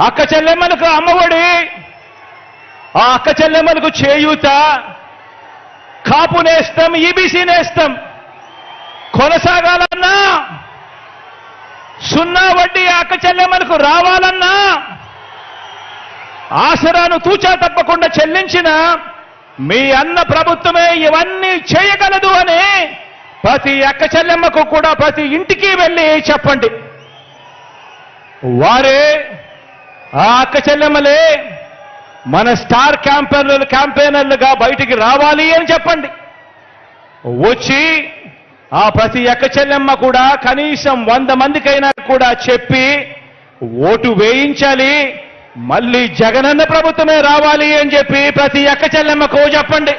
అక్క చెల్లెమ్మలకు అమ్మఒడి, ఆ అక్క చెల్లెమ్మలకు చేయూత, కాపు నేస్తం, ఈబీసీ నేస్తం కొనసాగాలన్నా, సున్నా వడ్డీ అక్క చెల్లెమ్మలకు రావాలన్నా, ఆసరాను తూచా తప్పకుండా చెల్లించిన మీ అన్న ప్రభుత్వమే ఇవన్నీ చేయగలదు అని ప్రతి అక్క చెల్లెమ్మకు కూడా ప్రతి ఇంటికి వెళ్ళి చెప్పండి. వారే ఆ అక్క చెల్లెమ్మలే మన స్టార్ క్యాంపెయినర్లుగా బయటికి రావాలి అని చెప్పండి. వచ్చి ఆ ప్రతి అక్క చెల్లెమ్మ కూడా కనీసం 100 మందికైనా కూడా చెప్పి ఓటు వేయించాలి, మళ్ళీ జగనన్న ప్రభుత్వమే రావాలి అని చెప్పి ప్రతి అక్క చెల్లెమ్మకు చెప్పండి.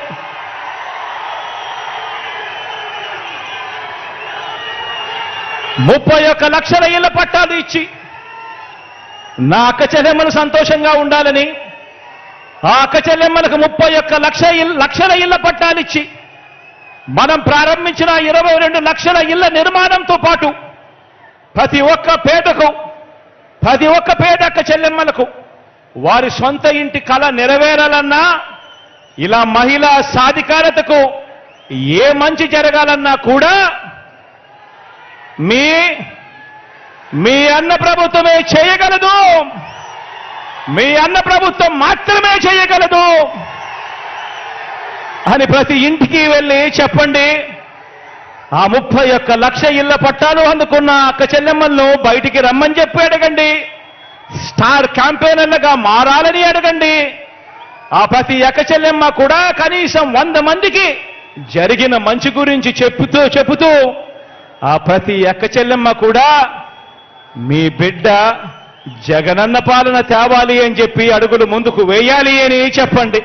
ముప్పై 31 లక్షల ఇళ్ల పట్టాలు ఇచ్చి నా అక్క చెల్లెమ్మలు సంతోషంగా ఉండాలని, ఆ అక్క చెల్లెమ్మలకు 31 లక్షల ఇళ్ల పట్టాలిచ్చి మనం ప్రారంభించిన 22 లక్షల ఇళ్ల నిర్మాణంతో పాటు ప్రతి ఒక్క పేద అక్క చెల్లెమ్మలకు వారి సొంత ఇంటి కళ నెరవేరాలన్నా, ఇలా మహిళా సాధికారతకు ఏ మంచి జరగాలన్నా కూడా మీ అన్న ప్రభుత్వమే చేయగలదు, మీ అన్న ప్రభుత్వం మాత్రమే చేయగలదు అని ప్రతి ఇంటికి వెళ్ళి చెప్పండి. ఆ 31 లక్ష ఇళ్ల పట్టాలు అందుకున్న అక్క చెల్లెమ్మలను బయటికి రమ్మని చెప్పి అడగండి. స్టార్ క్యాంపెయినర్లుగా మారాలని అడగండి. ఆ ప్రతి అక్క చెల్లెమ్మ కూడా కనీసం 100 మందికి జరిగిన మంచి గురించి చెబుతూ ఆ ప్రతి అక్క చెల్లెమ్మ కూడా మీ బిడ్డ జగనన్న పాలన తేవాలి అని చెప్పి అడుగులు ముందుకు వేయాలి అని చెప్పండి.